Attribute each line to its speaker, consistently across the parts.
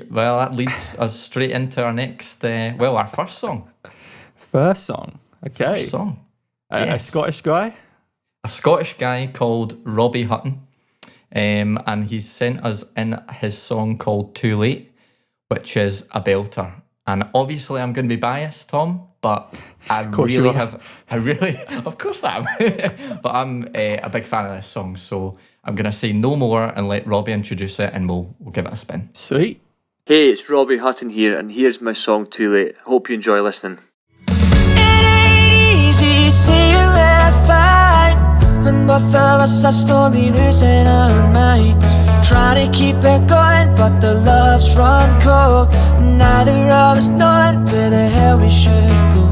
Speaker 1: Well, that leads us straight into our next, our first song.
Speaker 2: First song. Okay.
Speaker 1: First song.
Speaker 2: A
Speaker 1: Yes.
Speaker 2: Scottish guy?
Speaker 1: A Scottish guy called Robbie Hutton. And he's sent us in his song called Too Late, which is a belter. And obviously I'm going to be biased, Tom, but of course I am. But I'm a big fan of this song, so I'm going to say no more and let Robbie introduce it, and we'll give it a spin.
Speaker 2: Sweet.
Speaker 3: Hey, it's Robbie Hutton here, and here's my song Too Late. Hope you enjoy listening.
Speaker 4: It ain't easy saying we're fine when both of us are slowly losing our minds. Trying to keep it going, but the love's run cold. Neither of us knowing where the hell we should go.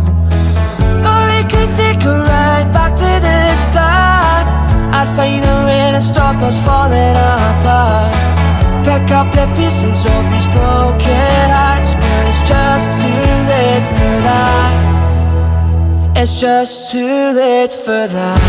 Speaker 4: Or we could take a ride back to the start. I'd find a way to stop us falling apart. Pick up the pieces of these broken hearts, but it's just too late for that. It's just too late for that.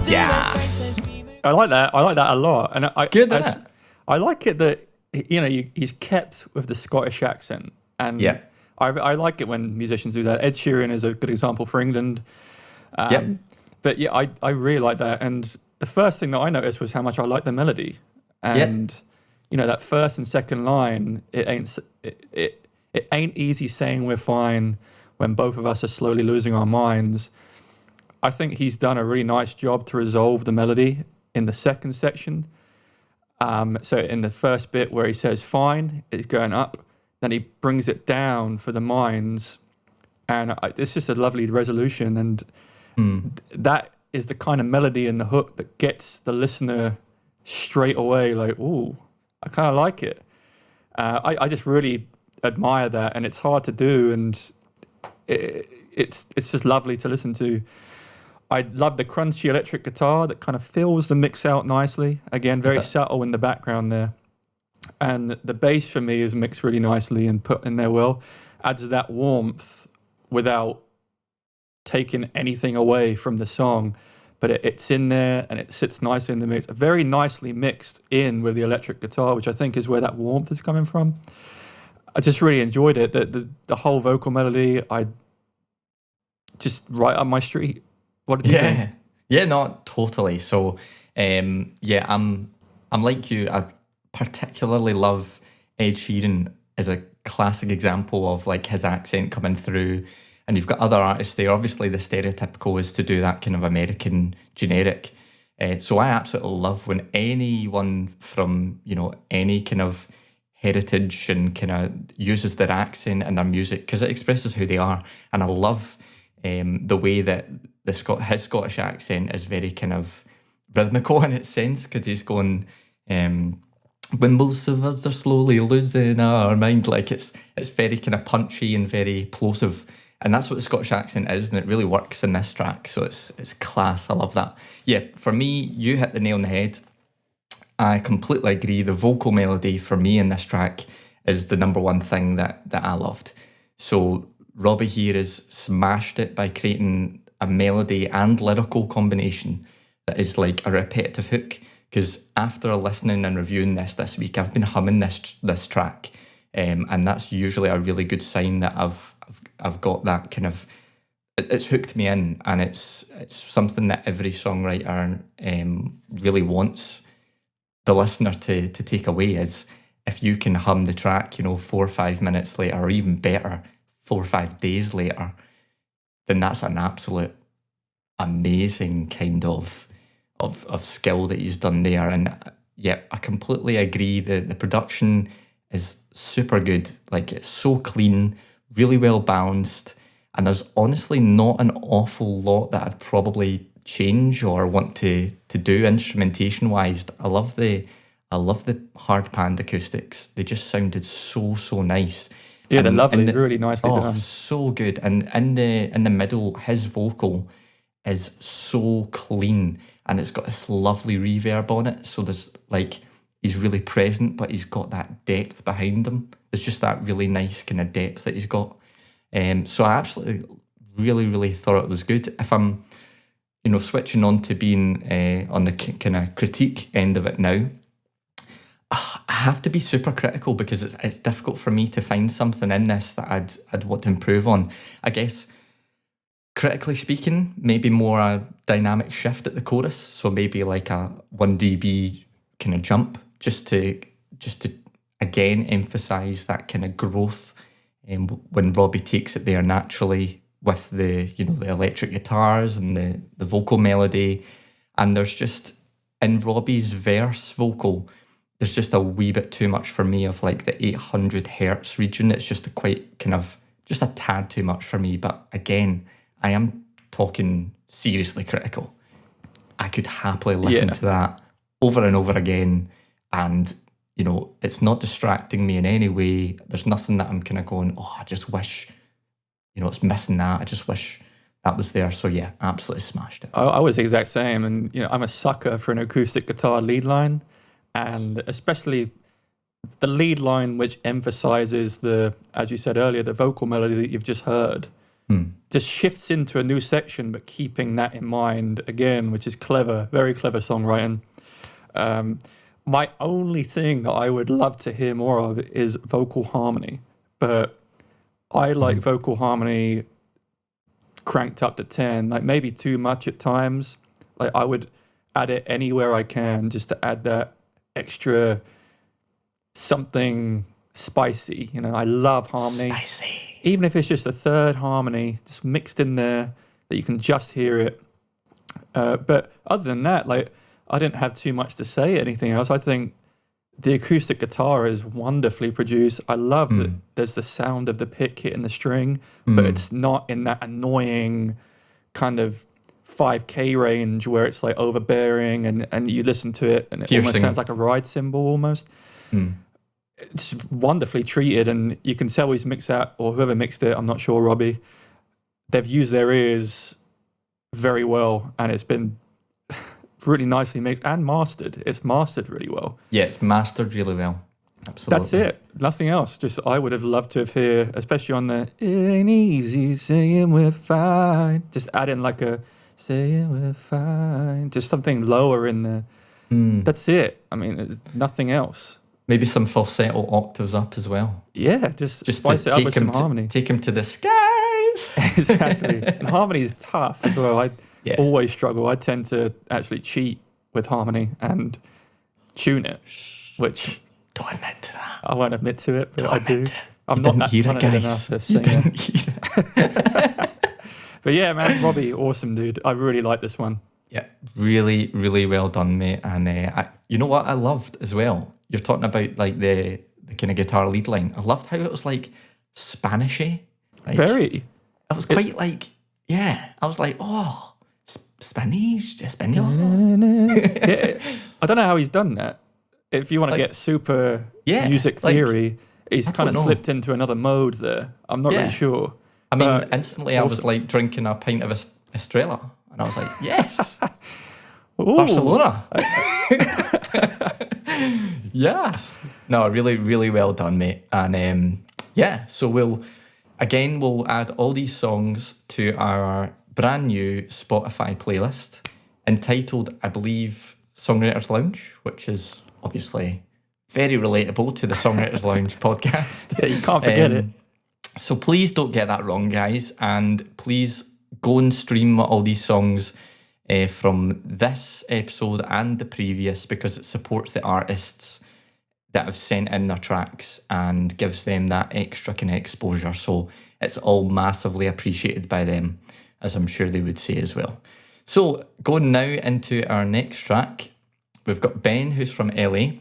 Speaker 1: Yes.
Speaker 2: I like that a lot. And
Speaker 1: It's good, isn't it?
Speaker 2: I like it that, he's kept with the Scottish accent. And
Speaker 1: Yeah.
Speaker 2: I like it when musicians do that. Ed Sheeran is a good example for England. But yeah, I really like that. And the first thing that I noticed was how much I like the melody. And, that first and second line, it ain't easy saying we're fine when both of us are slowly losing our minds. I think he's done a really nice job to resolve the melody in the second section. So in the first bit where he says fine, it's going up. Then he brings it down for the minds. And it's just a lovely resolution. And that is the kind of melody in the hook that gets the listener straight away like, ooh, I kind of like it. I just really admire that. And it's hard to do. And it's just lovely to listen to. I love the crunchy electric guitar that kind of fills the mix out nicely. Again, very subtle in the background there. And the bass for me is mixed really nicely and put in there well. Adds that warmth without taking anything away from the song. But it's in there and it sits nicely in the mix. Very nicely mixed in with the electric guitar, which I think is where that warmth is coming from. I just really enjoyed it. The whole vocal melody, I just right up my street. What did you think?
Speaker 1: Yeah, no, totally. So, I'm like you. I particularly love Ed Sheeran as a classic example of like his accent coming through. And you've got other artists there. Obviously, the stereotypical is to do that kind of American generic. So I absolutely love when anyone from any kind of heritage and kind of uses their accent in their music because it expresses who they are. And I love the way that his Scottish accent is very kind of rhythmical in its sense because he's going, when most of us are slowly losing our mind, like it's very kind of punchy and very plosive, and that's what the Scottish accent is, and it really works in this track. So it's class. I love that. Yeah, for me, you hit the nail on the head. I completely agree. The vocal melody for me in this track is the number one thing that I loved. So Robbie here has smashed it by creating a melody and lyrical combination that is like a repetitive hook. Because after listening and reviewing this week, I've been humming this track, and that's usually a really good sign that I've got that kind of, it's hooked me in, and it's something that every songwriter really wants the listener to take away is if you can hum the track, 4 or 5 minutes later, or even better, 4 or 5 days later, then that's an absolute amazing kind of skill that he's done there. And yeah, I completely agree. The production is super good. Like, it's so clean, really well balanced, and there's honestly not an awful lot that I'd probably change or want to do instrumentation wise. I love the hard panned acoustics. They just sounded so nice.
Speaker 2: Yeah, they're lovely, really nicely done.
Speaker 1: So good. And in the middle, his vocal is so clean, and it's got this lovely reverb on it. So there's like, he's really present, but he's got that depth behind him. There's just that really nice kind of depth that he's got. So I absolutely really thought it was good. If I'm switching on to being on the kind of critique end of it now, I have to be super critical because it's difficult for me to find something in this that I'd want to improve on. I guess, critically speaking, maybe more a dynamic shift at the chorus, so maybe like a 1 dB kind of jump, just to again emphasize that kind of growth, when Robbie takes it there naturally with the the electric guitars and the vocal melody. And there's just, in Robbie's verse vocal, there's just a wee bit too much for me of like the 800 hertz region. It's just just a tad too much for me. But again, I am talking seriously critical. I could happily listen to that over and over again, and it's not distracting me in any way. There's nothing that I'm kind of going, I just wish, it's missing that. I just wish that was there. So yeah, absolutely smashed it.
Speaker 2: I was the exact same, and I'm a sucker for an acoustic guitar lead line, and especially the lead line which emphasizes as you said earlier, the vocal melody that you've just heard. Just shifts into a new section, but keeping that in mind again, which is clever, very clever songwriting. My only thing that I would love to hear more of is vocal harmony, but I like vocal harmony cranked up to 10, like maybe too much at times. Like I would add it anywhere I can, just to add that extra something spicy. I love harmony.
Speaker 1: Spicy.
Speaker 2: Even if it's just a third harmony, just mixed in there, that you can just hear it. But other than that, like, I didn't have too much to say anything else. I think the acoustic guitar is wonderfully produced. I love that there's the sound of the pick hitting the string, but it's not in that annoying kind of 5K range where it's like overbearing and you listen to it and it almost sounds like a ride cymbal almost. It's wonderfully treated, and you can tell he's mixed that, or whoever mixed it, I'm not sure, Robbie, they've used their ears very well, and it's been really nicely mixed and mastered. It's mastered really well.
Speaker 1: Yeah, it's mastered really well. Absolutely.
Speaker 2: That's it. Nothing else. Just I would have loved to have heard, especially on the "It ain't easy saying we're fine." Just add in like a "saying we're fine," just something lower in there. That's it. I mean, there's nothing else.
Speaker 1: Maybe some falsetto octaves up as well.
Speaker 2: Yeah, just spice it up with some harmony.
Speaker 1: Take him to the skies.
Speaker 2: Exactly. And harmony is tough as well. I always struggle. I tend to actually cheat with harmony and tune it, which
Speaker 1: don't admit to that.
Speaker 2: I won't admit to it, but
Speaker 1: don't
Speaker 2: I do. I'm
Speaker 1: not
Speaker 2: that talented enough to sing it. But yeah, man, Robbie, awesome dude. I really like this one.
Speaker 1: Yeah, really, really well done, mate. And you know what I loved as well? You're talking about like the kind of guitar lead line. I loved how it was like Spanishy. Like,
Speaker 2: very.
Speaker 1: It was quite like, I was like, Spanish, Espanol.
Speaker 2: Yeah, I don't know how he's done that. If you want to get super music theory, he's kind of slipped into another mode there. I'm not really sure.
Speaker 1: I mean, instantly I was like drinking a pint of Estrella, and I was like, yes, Barcelona. Yes. No, really, really well done, mate. And so we'll add all these songs to our brand new Spotify playlist entitled, I believe, Songwriters Lounge, which is obviously very relatable to the Songwriters Lounge podcast.
Speaker 2: Yeah, you can't forget it.
Speaker 1: So please don't get that wrong, guys. And please go and stream all these songs from this episode and the previous, because it supports the artists that have sent in their tracks and gives them that extra kind of exposure. So it's all massively appreciated by them, as I'm sure they would say as well. So going now into our next track, we've got Ben, who's from LA,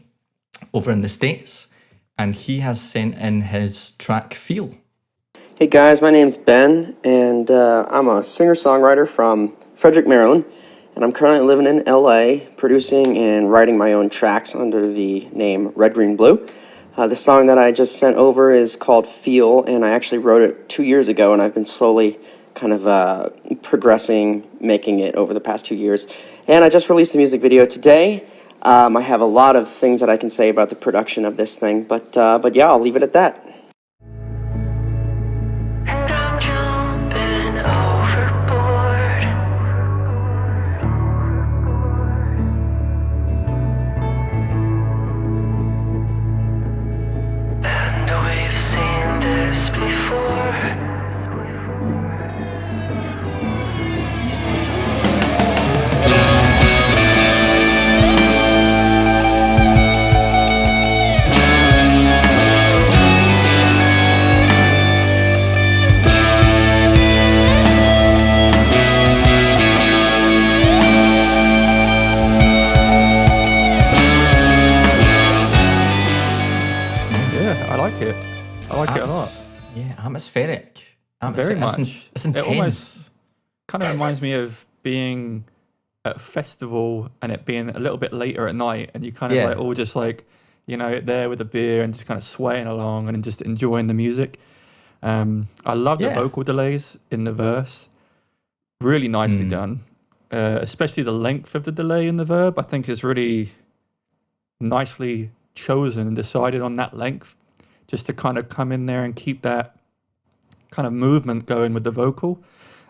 Speaker 1: over in the States, and he has sent in his track Feel.
Speaker 5: Hey guys, my name's Ben, and I'm a singer-songwriter from Frederick, Maryland, and I'm currently living in LA, producing and writing my own tracks under the name Red, Green, Blue. The song that I just sent over is called Feel, and I actually wrote it 2 years ago, and I've been slowly kind of progressing, making it over the past 2 years. And I just released the music video today. I have a lot of things that I can say about the production of this thing, but yeah, I'll leave it at that.
Speaker 4: And I'm jumping overboard.
Speaker 2: like it. I like it a lot.
Speaker 1: Yeah, atmospheric.
Speaker 2: Very much.
Speaker 1: It's intense.
Speaker 2: It almost kind of reminds me of being at a festival and it being a little bit later at night, and you kind of like all just like, you know, there with a beer and just kind of swaying along and just enjoying the music. I love the vocal delays in the verse. Really nicely done. Especially the length of the delay in the verb, I think is really nicely chosen and decided on that length, just to kind of come in there and keep that kind of movement going with the vocal,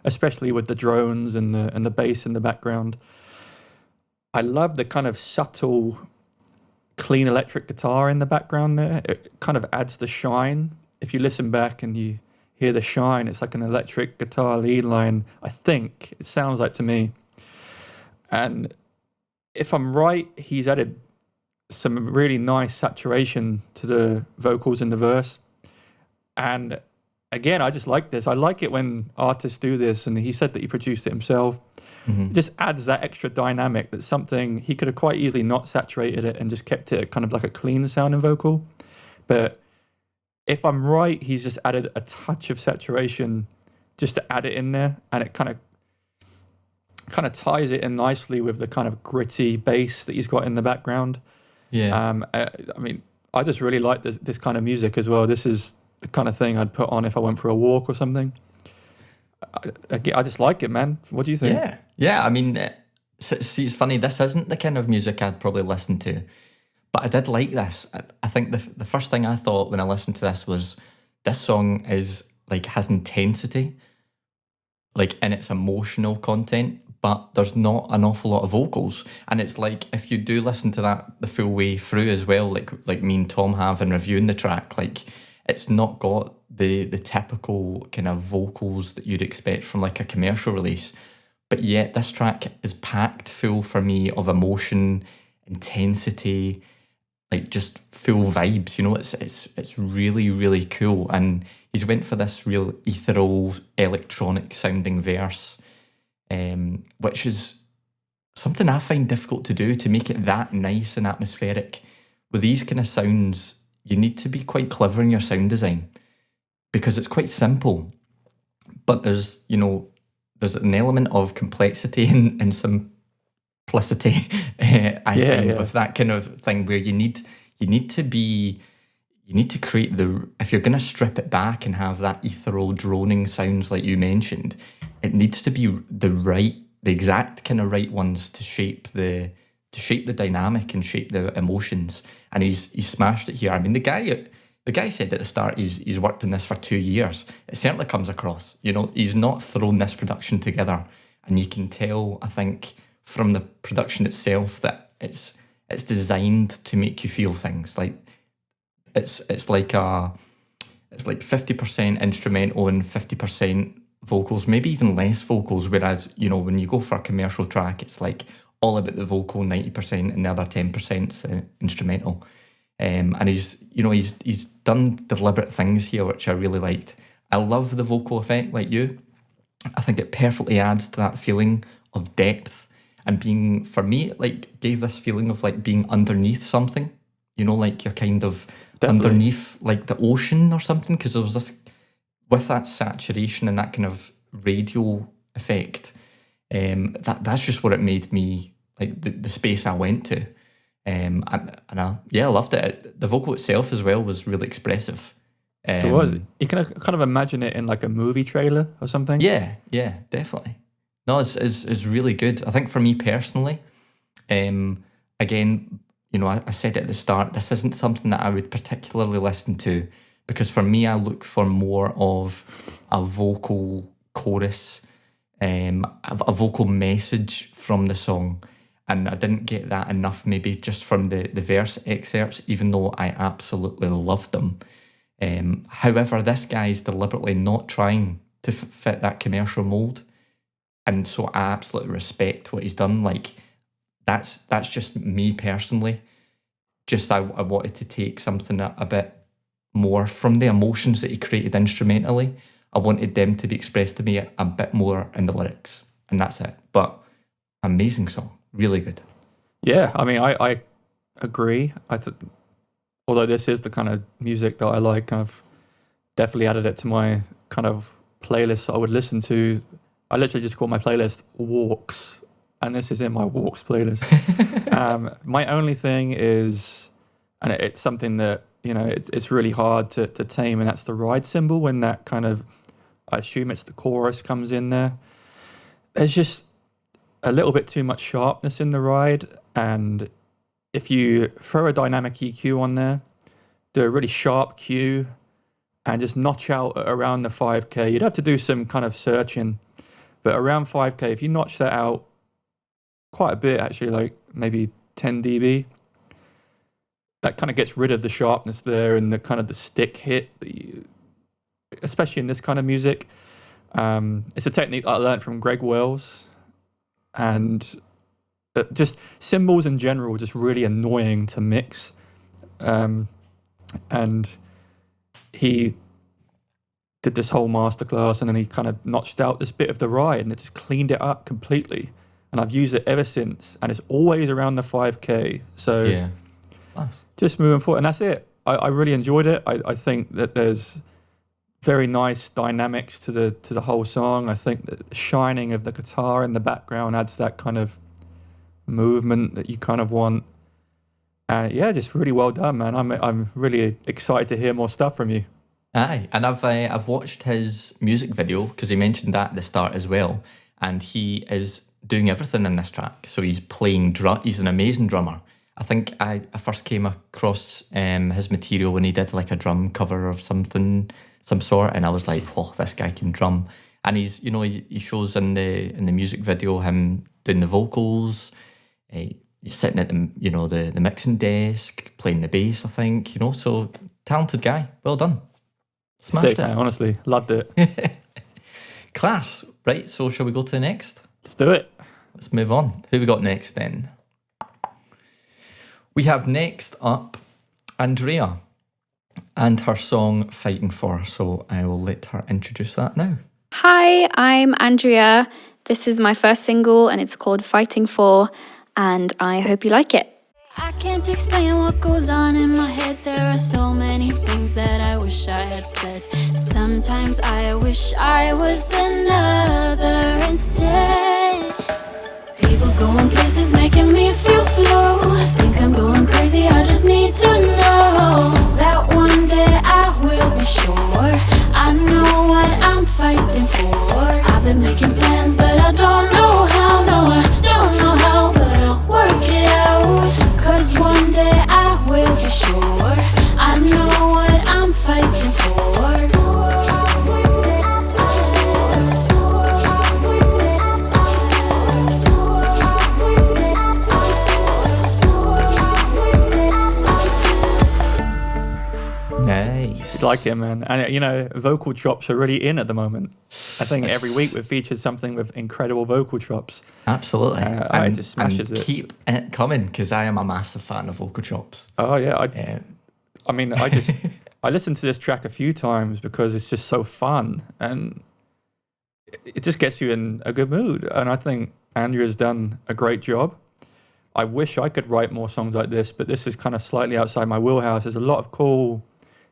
Speaker 2: especially with the drones and the bass in the background. I love the kind of subtle, clean electric guitar in the background there. It kind of adds the shine. If you listen back and you hear the shine, it's like an electric guitar lead line, I think it sounds like to me. And if I'm right, he's added some really nice saturation to the vocals in the verse. And again, I just like this. I like it when artists do this, and he said that he produced it himself. It just adds that extra dynamic. That's something he could have quite easily not saturated it and just kept it kind of like a clean sounding vocal. But if I'm right, he's just added a touch of saturation just to add it in there, and it kind of ties it in nicely with the kind of gritty bass that he's got in the background. Yeah. I mean, I just really like this kind of music as well. This is the kind of thing I'd put on if I went for a walk or something. I just like it, man. What do you think?
Speaker 1: Yeah. I mean, see, it's funny. This isn't the kind of music I'd probably listen to, but I did like this. I think the first thing I thought when I listened to this was, this song is like, has intensity, like in its emotional content, but there's not an awful lot of vocals. And it's like, if you do listen to that the full way through as well, like me and Tom have in reviewing the track, like, it's not got the typical kind of vocals that you'd expect from like a commercial release. But yet this track is packed full for me of emotion, intensity, like just full vibes. You know, it's really, really cool. And he's went for this real ethereal, electronic sounding verse, which is something I find difficult to do, to make it that nice and atmospheric. With these kind of sounds, you need to be quite clever in your sound design, because it's quite simple, but there's an element of complexity and simplicity, I find, with that kind of thing, where you need to create if you're going to strip it back and have that ethereal droning sounds like you mentioned, it needs to be the exact kind of right ones to shape the dynamic and shape the emotions. And he's smashed it here. I mean, the guy said at the start he's worked in this for 2 years. It certainly comes across. You know, he's not thrown this production together, and you can tell, I think, from the production itself, that it's designed to make you feel things. Like it's like 50% instrumental and 50% vocals, maybe even less vocals. Whereas, you know, when you go for a commercial track, it's like all about the vocal 90% and the other 10%'s instrumental. And he's done deliberate things here, which I really liked. I love the vocal effect, like you. I think it perfectly adds to that feeling of depth, and being, for me, it like gave this feeling of like being underneath something, you know, like you're kind of underneath like the ocean or something, because there was this, with that saturation and that kind of radio effect, that's just what it made me, like the space I went to. And I loved it. The vocal itself as well was really expressive.
Speaker 2: It was. You can kind of imagine it in like a movie trailer or something.
Speaker 1: Yeah, definitely. No, it's really good. I think for me personally, again, you know, I said at the start, this isn't something that I would particularly listen to, because for me, I look for more of a vocal chorus, a vocal message from the song. And I didn't get that enough, maybe just from the verse excerpts, even though I absolutely loved them. However, this guy's deliberately not trying to fit that commercial mold. And so I absolutely respect what he's done. Like, that's just me personally. Just I wanted to take something a bit more from the emotions that he created instrumentally. I wanted them to be expressed to me a bit more in the lyrics. And that's it. But amazing song. Really good.
Speaker 2: Yeah, I mean, I agree. although this is the kind of music that I like, kind of definitely added it to my kind of playlist I would listen to. I literally just call my playlist Walks, and this is in my Walks playlist. My only thing is, and it's something that, you know, it's really hard to tame, and that's the ride cymbal when that kind of, I assume it's the chorus, comes in there. There's just a little bit too much sharpness in the ride, and if you throw a dynamic EQ on there, do a really sharp Q, and just notch out around the 5K, you'd have to do some kind of searching, but around 5K, if you notch that out quite a bit, actually, like maybe 10 dB, that kind of gets rid of the sharpness there and the kind of the stick hit, especially in this kind of music. It's a technique I learned from Greg Wells, and just cymbals in general are just really annoying to mix. And he did this whole masterclass, and then he kind of notched out this bit of the ride, and it just cleaned it up completely. And I've used it ever since, and it's always around the 5K. So
Speaker 1: Yeah. Nice.
Speaker 2: just moving forward, and that's it. I really enjoyed it. I think that there's very nice dynamics to the whole song. I think that the shining of the guitar in the background adds that kind of movement that you kind of want. Yeah, just really well done, man. I'm really excited to hear more stuff from you.
Speaker 1: Aye, and I've watched his music video because he mentioned that at the start as well, and he is doing everything in this track. So he's playing drum. He's an amazing drummer. I think I first came across his material when he did like a drum cover of some sort, and I was like, "Oh, this guy can drum." And he's, you know, he shows in the music video him doing the vocals. He's sitting at the mixing desk playing the bass. I think, you know, so talented guy. Well done. Smashed
Speaker 2: Sick,
Speaker 1: it.
Speaker 2: man, honestly, loved it.
Speaker 1: Class. Right, so shall we go to the next?
Speaker 2: Let's do it.
Speaker 1: Let's move on. Who we got next then? We have next up Andrea and her song Fighting For. So I will let her introduce that now.
Speaker 6: Hi, I'm Andrea. This is my first single and it's called Fighting For, and I hope you like it.
Speaker 7: I can't explain what goes on in my head. There are so many things that I wish I had said. Sometimes I wish I was another instead. People going places making me feel slow. Think I'm going crazy, I just need to know that one day I will be sure I know what I'm fighting for. I've been making plans but I don't know how. No, I don't know how, but I'll work it out. 'Cause one day I will be sure I know what I'm fighting for.
Speaker 1: Nice.
Speaker 2: Like it, man. And, you know, vocal chops are really in at the moment. I think every week we've featured something with incredible vocal chops.
Speaker 1: Absolutely.
Speaker 2: It just smashes
Speaker 1: and
Speaker 2: it.
Speaker 1: Keep it coming, because I am a massive fan of vocal chops.
Speaker 2: Oh, yeah. I mean, I listened to this track a few times because it's just so fun, and it just gets you in a good mood. And I think Andrea's done a great job. I wish I could write more songs like this, but this is kind of slightly outside my wheelhouse. There's a lot of cool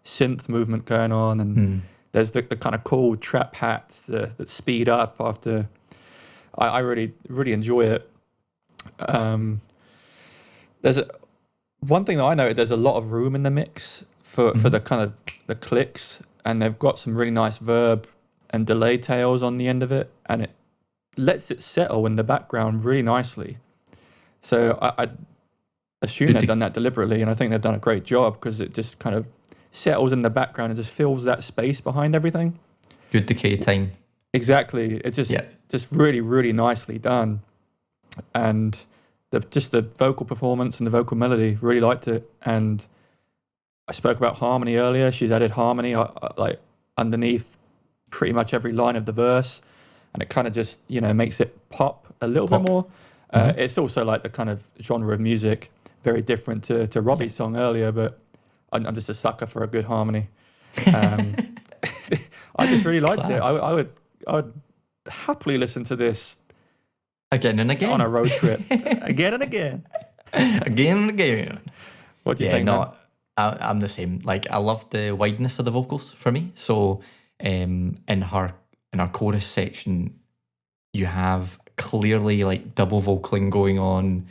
Speaker 2: synth movement going on, and there's the kind of cool trap hats that speed up after. I really, really enjoy it. There's one thing that I noted, there's a lot of room in the mix for the kind of the clicks, and they've got some really nice verb and delay tails on the end of it, and it lets it settle in the background really nicely. So I assume they've done that deliberately, and I think they've done a great job because it just kind of settles in the background and just fills that space behind everything.
Speaker 1: Good decay time.
Speaker 2: Exactly. It just really, really nicely done. And the vocal performance and the vocal melody, really liked it. And I spoke about harmony earlier. She's added harmony like underneath pretty much every line of the verse, and it kind of just, you know, makes it pop a little bit more. It's also like the kind of genre of music, very different to Robbie's song earlier, but I'm just a sucker for a good harmony. I just really liked it. I would happily listen to this
Speaker 1: again and again
Speaker 2: on a road trip, again and again,
Speaker 1: again and again.
Speaker 2: What do you think?
Speaker 1: I'm the same. Like, I love the wideness of the vocals for me. So in her chorus section, you have clearly like double vocaling going on,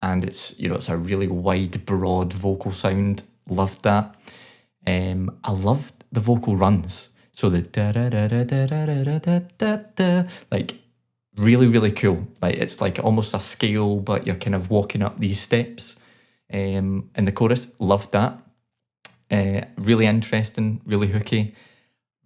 Speaker 1: and it's, you know, it's a really wide, broad vocal sound. Loved that. I loved the vocal runs. So the da da da da da da da da da da, like really, really cool. Like, it's like almost a scale, but you're kind of walking up these steps. In the chorus, loved that. Really interesting, really hooky,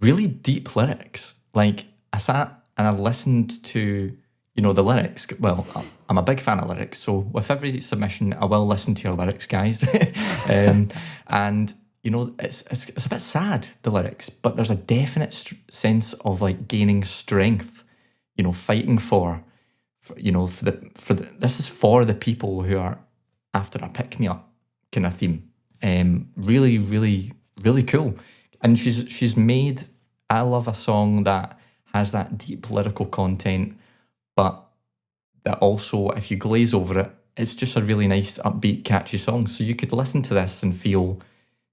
Speaker 1: really deep lyrics. Like, I sat and I listened to, you know, the lyrics. Well, I'm a big fan of lyrics, so with every submission, I will listen to your lyrics, guys. And you know, it's a bit sad, the lyrics, but there's a definite sense of like gaining strength. You know, fighting for you know, for the this is for the people who are after a pick me up kind of theme. Really, really, really cool. And she's made. I love a song that has that deep lyrical content, but that also, if you glaze over it, it's just a really nice, upbeat, catchy song. So you could listen to this and feel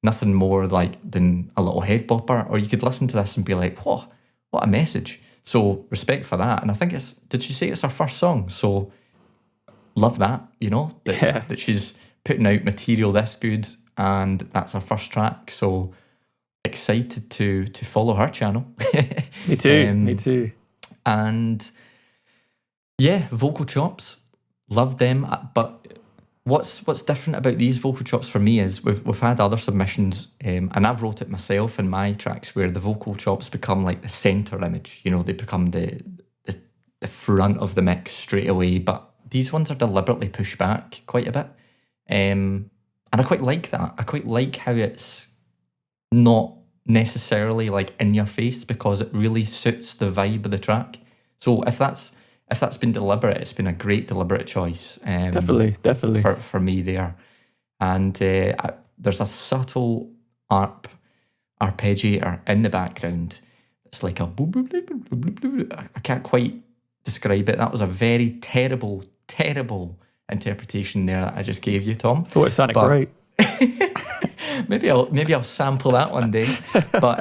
Speaker 1: nothing more like than a little head bopper, or you could listen to this and be like, whoa, what a message. So respect for that. And I think did she say it's her first song? So love that, you know, that she's putting out material this good, and that's her first track. So excited to follow her channel.
Speaker 2: Me too. Me too.
Speaker 1: And yeah, vocal chops, love them. But what's different about these vocal chops for me is we've had other submissions, and I've wrote it myself in my tracks, where the vocal chops become like the center image. You know, they become the front of the mix straight away. But these ones are deliberately pushed back quite a bit, and I quite like that. I quite like how it's not necessarily like in your face, because it really suits the vibe of the track. So if that's been deliberate, it's been a great deliberate choice.
Speaker 2: Definitely
Speaker 1: for me there. And there's a subtle arpeggiator in the background. It's like a boop, boop, boop, boop, boop, boop, boop. I can't quite describe it. That was a very terrible interpretation there that I just gave you, Tom.
Speaker 2: Thought it sounded great.
Speaker 1: Maybe I'll sample that one day. But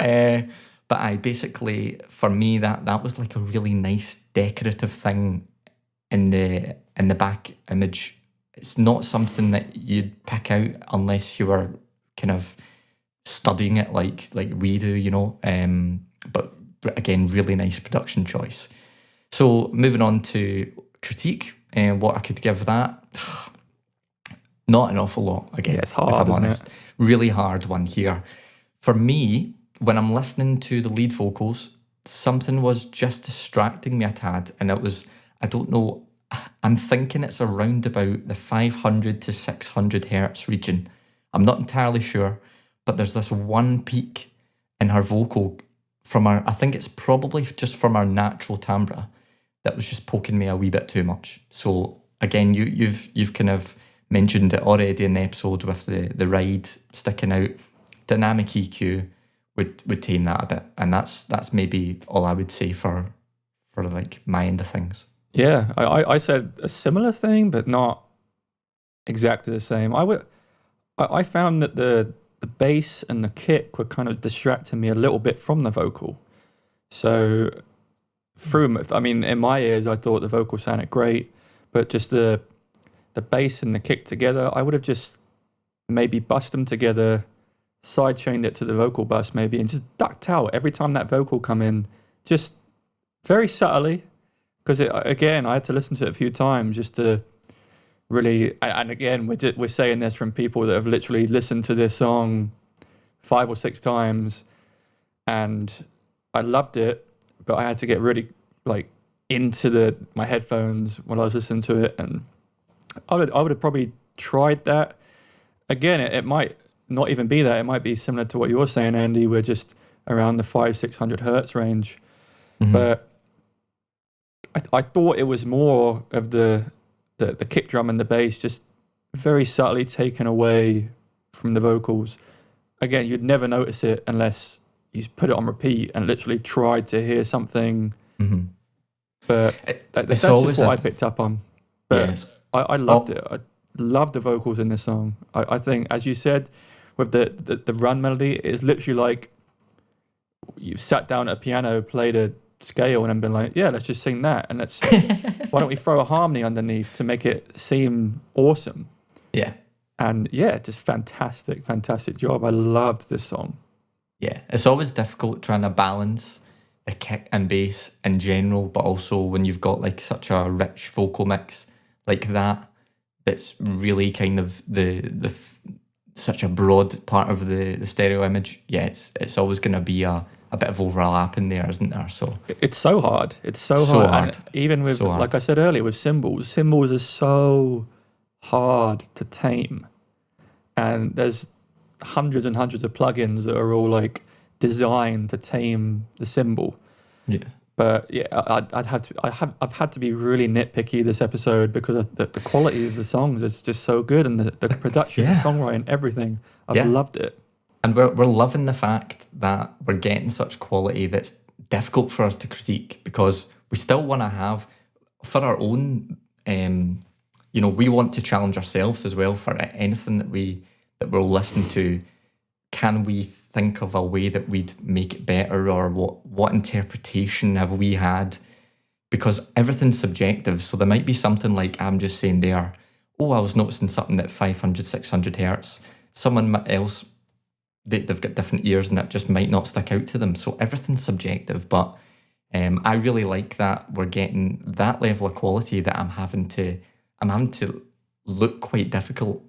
Speaker 1: I basically, for me, that was like a really nice decorative thing in the back image. It's not something that you'd pick out unless you were kind of studying it like we do, you know. But again, really nice production choice. So moving on to critique, and what I could give that, not an awful lot. Again,
Speaker 2: yeah, it's hard,
Speaker 1: if I'm
Speaker 2: isn't
Speaker 1: honest,
Speaker 2: it?
Speaker 1: Really hard one here. For me, when I'm listening to the lead vocals, something was just distracting me a tad, and it was, I don't know, I'm thinking it's around about the 500 to 600 hertz region. I'm not entirely sure, but there's this one peak in her vocal from I think it's probably just from our natural timbre, that was just poking me a wee bit too much. So again, you've kind of mentioned it already in the episode with the ride sticking out. Dynamic EQ would tame that a bit, and that's maybe all I would say for like my end of things.
Speaker 2: Yeah, I said a similar thing, but not exactly the same. I found that the bass and the kick were kind of distracting me a little bit from the vocal. So in my ears, I thought the vocal sounded great, but just the bass and the kick together, I would have just maybe bussed them together, sidechained it to the vocal bus maybe, and just ducked out every time that vocal come in, just very subtly, because again, I had to listen to it a few times just to really, and again, we're saying this from people that have literally listened to this song 5 or 6 times, and I loved it, but I had to get really like into my headphones when I was listening to it, and I would have probably tried that again. It might not even be that. It might be similar to what you're saying, Andy. We're just around the 500-600 hertz range, but I thought it was more of the kick drum and the bass just very subtly taken away from the vocals. Again, you'd never notice it unless you put it on repeat and literally tried to hear something. But that's just what I picked up on. But I loved it. I loved the vocals in this song. I think, as you said, with the run melody, it's literally like you've sat down at a piano, played a scale, and then been like, yeah, let's just sing that, and let's why don't we throw a harmony underneath to make it seem awesome?
Speaker 1: Yeah.
Speaker 2: And yeah, just fantastic job. I loved this song.
Speaker 1: Yeah, it's always difficult trying to balance the kick and bass in general, but also when you've got like such a rich vocal mix like that, that's really kind of such a broad part of the stereo image. Yeah, it's always going to be a bit of overlap in there, isn't there? So
Speaker 2: it's so hard. It's so hard. And even with, like I said earlier, with cymbals are so hard to tame, and there's hundreds and hundreds of plugins that are all like designed to tame the cymbal.
Speaker 1: Yeah.
Speaker 2: But yeah, I've had to be really nitpicky this episode because the quality of the songs is just so good, and the production, the songwriting, everything. I've loved it.
Speaker 1: And we're loving the fact that we're getting such quality that's difficult for us to critique, because we still want to have, for our own, we want to challenge ourselves as well for anything that we'll listen to. Can we think of a way that we'd make it better, or what interpretation have we had? Because everything's subjective, so there might be something like I'm just saying there, I was noticing something at 500, 600 hertz. Someone else, they've got different ears and that just might not stick out to them. So everything's subjective, but I really like that we're getting that level of quality that I'm having to look quite difficult,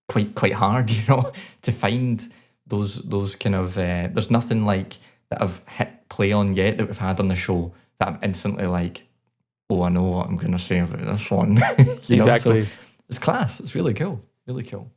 Speaker 1: quite hard, to find those kind of there's nothing like that I've hit play on yet that we've had on the show that I'm instantly like, I know what I'm going to say about this one.
Speaker 2: Exactly.
Speaker 1: So it's class. It's really cool. Really cool.